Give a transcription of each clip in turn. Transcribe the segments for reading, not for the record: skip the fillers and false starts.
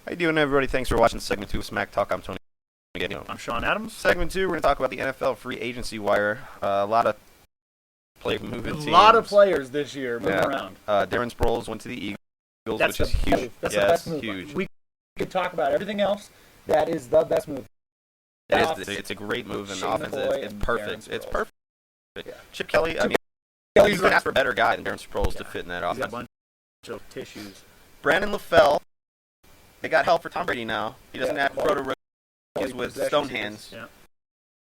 How you doing, everybody? Thanks for watching segment 2 of Smack Talk. I'm Tony Gaglione. I'm Shawn Adams. Segment 2, we're going to talk about the NFL free agency wire. A lot of moving A lot of players this year moving around. Darren Sproles went to the Eagles, That's which is huge. Move. That's the best move. Huge. We could talk about everything else. That is the best move. It's a great move, and the offense is perfect. It's perfect. Yeah. Chip Kelly, I mean, you could ask for a better guy than Darren Sproles to fit in that offense. He's got a bunch of tissues. Brandon LaFell, they got help for Tom Brady now. He doesn't have to throw to rookies with stone hands. Yeah.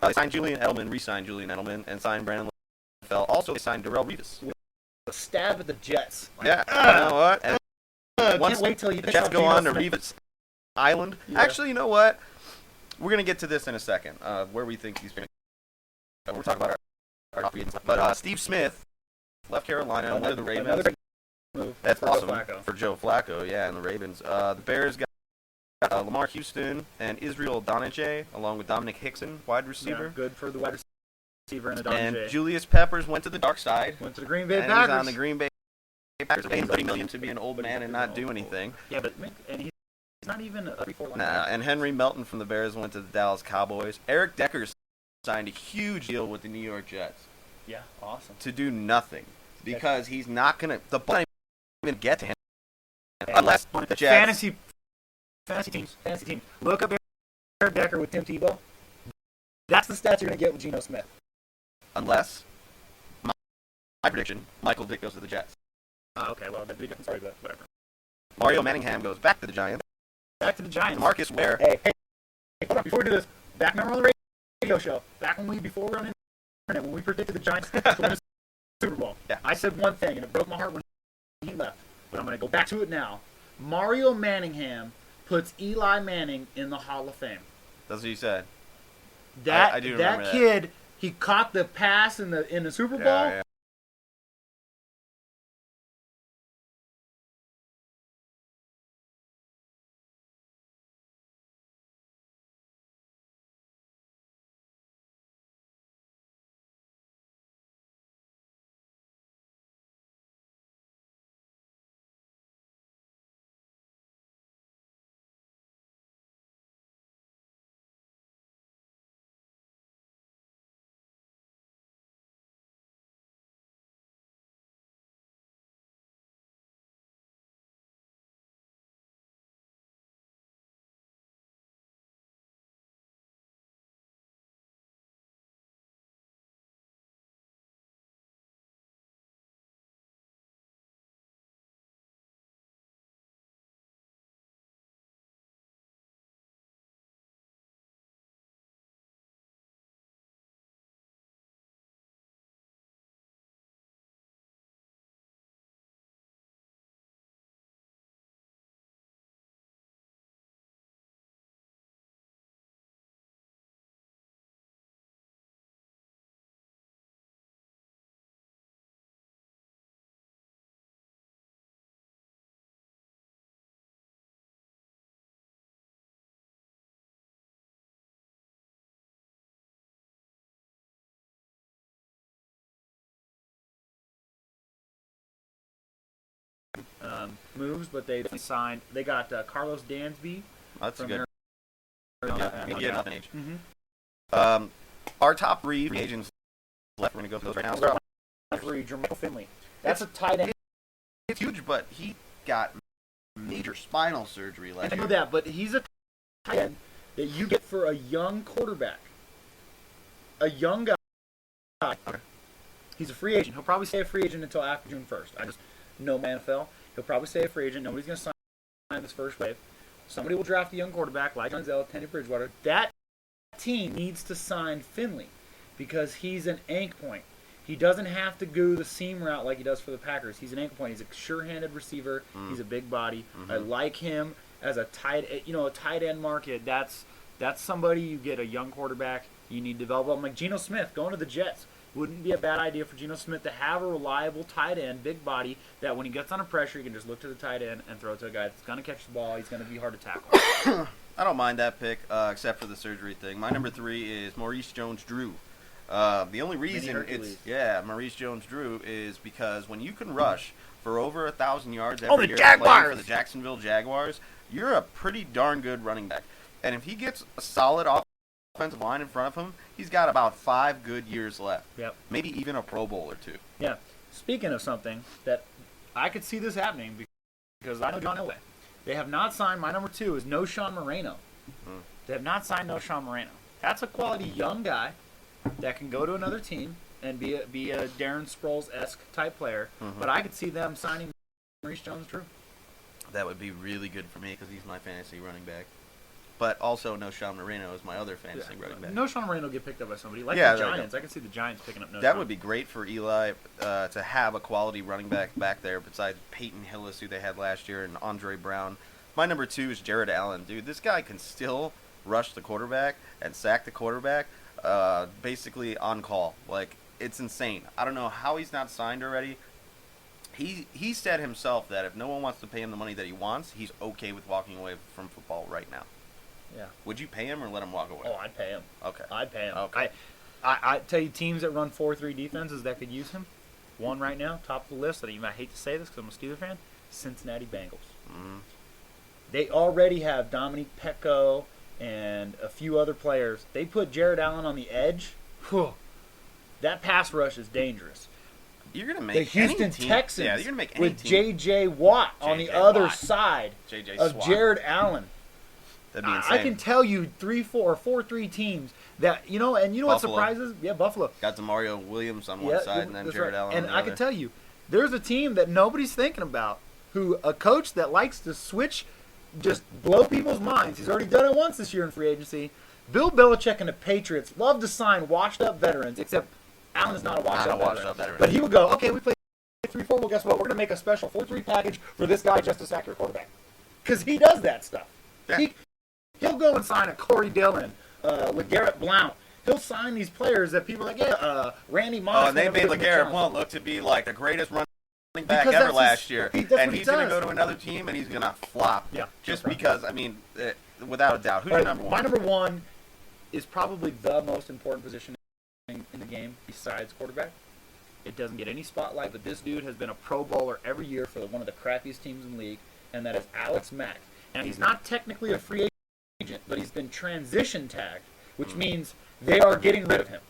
They signed Julian Edelman, re-signed Julian Edelman, and signed Brandon LaFell. Also, they signed Darrelle Revis. A stab at the Jets. Like, you know what? And can't wait till you the Jets go on to Revis Island. Yeah. Actually, you know what? We're going to get to this in a second, where we think he's going to go. We're talking about our top readings. But Steve Smith left Carolina and went to the Ravens. That's awesome for Joe Flacco, yeah, and the Ravens. The Bears got Lamar Houston and Israel Donije, along with Dominic Hickson, wide receiver. Yeah, good for the wide receiver and Donije. And Julius Peppers went to the dark side. Went to the Green Bay and Packers. He's on the Green Bay Packers. Paying $30 million to be an old man and not do anything. Yeah, but he's not even a 3-4 line. Nah, and Henry Melton from the Bears went to the Dallas Cowboys. Eric Decker signed a huge deal with the New York Jets. Yeah, awesome. To do nothing because he's not gonna. The ball ain't even get to him unless the Jets. Fantasy teams. Look up Eric Decker with Tim Tebow. That's the stats you're gonna get with Geno Smith. Unless my prediction, Michael Vick goes to the Jets. Okay, well, that'd be different story, but whatever. Mario Manningham goes back to the Giants. Back to the Giants. Marcus Ware. Hey, hold on. Before we do this, remember on the radio show, before we were on the internet, when we predicted the Giants to win the Super Bowl, yeah. I said one thing, and it broke my heart when he left. But I'm going to go back to it now. Mario Manningham puts Eli Manning in the Hall of Fame. That's what you said. I do remember that kid, he caught the pass in the Super Bowl. Yeah. Moves, but they signed. They got Carlos Dansby. That's from good. Age. Mm-hmm. Our top three free agents left. We're going to go through those right now. Start off Jermaine Finley. That's a tight end. It's huge, but he got major spinal surgery last year. I know that, but he's a tight end that you get for a young quarterback. A young guy. Okay. He's a free agent. He'll probably stay a free agent until after June 1st. I just know my NFL. He'll probably stay a free agent. Nobody's going to sign this first wave. Somebody will draft a young quarterback like Denzel, Teddy Bridgewater. That team needs to sign Finley because he's an anchor point. He doesn't have to go the seam route like he does for the Packers. He's an anchor point. He's a sure-handed receiver. He's a big body. Mm-hmm. I like him as a tight end market. That's somebody you get a young quarterback. You need to develop them like Geno Smith going to the Jets. Wouldn't be a bad idea for Geno Smith to have a reliable tight end, big body, that when he gets under pressure, he can just look to the tight end and throw it to a guy that's going to catch the ball. He's going to be hard to tackle. I don't mind that pick, except for the surgery thing. My number 3 is Maurice Jones-Drew. The only reason Maurice Jones-Drew is because when you can rush for over 1,000 yards every the year Jaguars! playing for the Jacksonville Jaguars, you're a pretty darn good running back. And if he gets a solid offensive line in front of him, he's got about 5 good years left. Yep. Maybe even a Pro Bowl or 2. Yeah. Speaking of something that I could see this happening because I know John Elway. They have not signed, my number 2 is no Shawn Moreno. They have not signed no Shawn Moreno. That's a quality young guy that can go to another team and be a Darren Sproles-esque type player. But I could see them signing Maurice Jones-Drew. That would be really good for me because he's my fantasy running back. But also, no Shawn Moreno is my other fantasy running back. No Shawn Moreno will get picked up by somebody. Like Yeah, the there you Giants. I can see the Giants picking up no That Shawn. would be great for Eli to have a quality running back there besides Peyton Hillis, who they had last year, and Andre Brown. My number 2 is Jared Allen. Dude, this guy can still rush the quarterback and sack the quarterback basically on call. Like, it's insane. I don't know how he's not signed already. He said himself that if no one wants to pay him the money that he wants, he's okay with walking away from football right now. Yeah. Would you pay him or let him walk away? Oh, I'd pay him. Okay. I'd pay him. Okay. I tell you, teams that run 4-3 defenses that could use him. One right now, top of the list. That you might hate to say this because I'm a Steelers fan. Cincinnati Bengals. Mm-hmm. They already have Dominique Pecco and a few other players. They put Jared Allen on the edge. Whew. That pass rush is dangerous. You're gonna make The Houston any team, Texans yeah, you're gonna make any with team. J.J. Watt on the J.J. other Watt. side J.J. of Swat. Jared Allen. That'd be insane. I can tell you 3-4 or 4-3 teams that and you know Buffalo. what surprises? Yeah, Buffalo. Got Demario Williams on one side and then that's Jared right. Allen And on the I other. can tell you, there's a team that nobody's thinking about, who a coach that likes to switch, just blow people's minds. He's already done it once this year in free agency. Bill Belichick and the Patriots love to sign washed-up veterans, except Allen is not a washed-up veteran. But he would go, okay, we play 3-4. Well, guess what? We're going to make a special 4-3 package for this guy just to sack your quarterback. Because he does that stuff. Yeah. He'll go and sign a Corey Dillon, LeGarrette Blount. He'll sign these players that people are like, Randy Moss. Oh, and they made LeGarrette Blount look to be like the greatest running back ever last year. That's and what he's going to does. go to another team and he's going to flop. Yeah, Just that's right. because, I mean, without a doubt. Who's your number 1? My number 1 is probably the most important position in the game besides quarterback. It doesn't get any spotlight, but this dude has been a Pro Bowler every year for one of the crappiest teams in the league, and that is Alex Mack. Now, he's not technically a free agent, but he's been transition tagged, which means they are getting rid of him.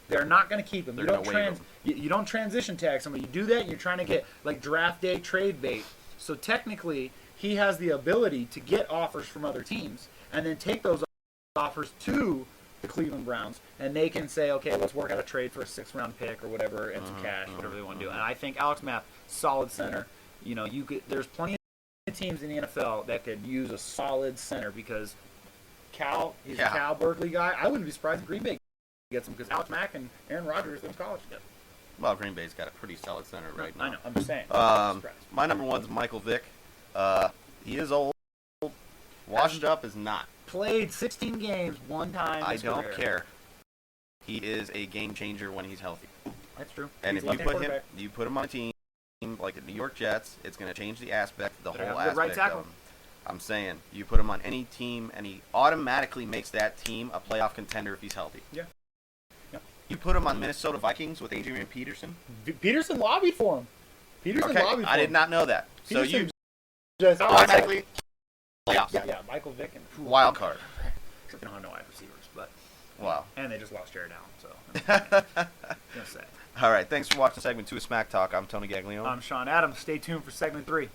They're not going to keep him. They're You don't, gonna waive him. you don't transition tag somebody. You do that, you're trying to get like draft day trade bait. So technically, he has the ability to get offers from other teams and then take those offers to the Cleveland Browns, and they can say, okay, let's work out a trade for a 6th-round pick or whatever, and some cash, whatever they want to do. And I think Alex Mack, solid center. You know, there's plenty of teams in the NFL that could use a solid center because he's a Cal Berkeley guy. I wouldn't be surprised if Green Bay gets him because Alex Mack and Aaron Rodgers in college together. Well, Green Bay's got a pretty solid center right now. I know. I'm just saying. My number 1 is Michael Vick. He is old. Washed up is not. Played 16 games one time. I don't care. He is a game changer when he's healthy. That's true. And He's if left-hand you put him on a team like the New York Jets, it's going to change the aspect, the Better whole have a good right aspect tackle. of him. I'm saying you put him on any team, and he automatically makes that team a playoff contender if he's healthy. Yeah. You put him on Minnesota Vikings with Adrian Peterson. Peterson lobbied for him. I did not know that. So Peterson you just automatically playoffs. Yeah, Michael Vick and Wild card. They don't have no wide receivers, but Wow. and they just lost Jared Allen, so gonna say. All right. Thanks for watching segment 2 of Smack Talk. I'm Tony Gaglione. I'm Shawn Adams. Stay tuned for segment 3.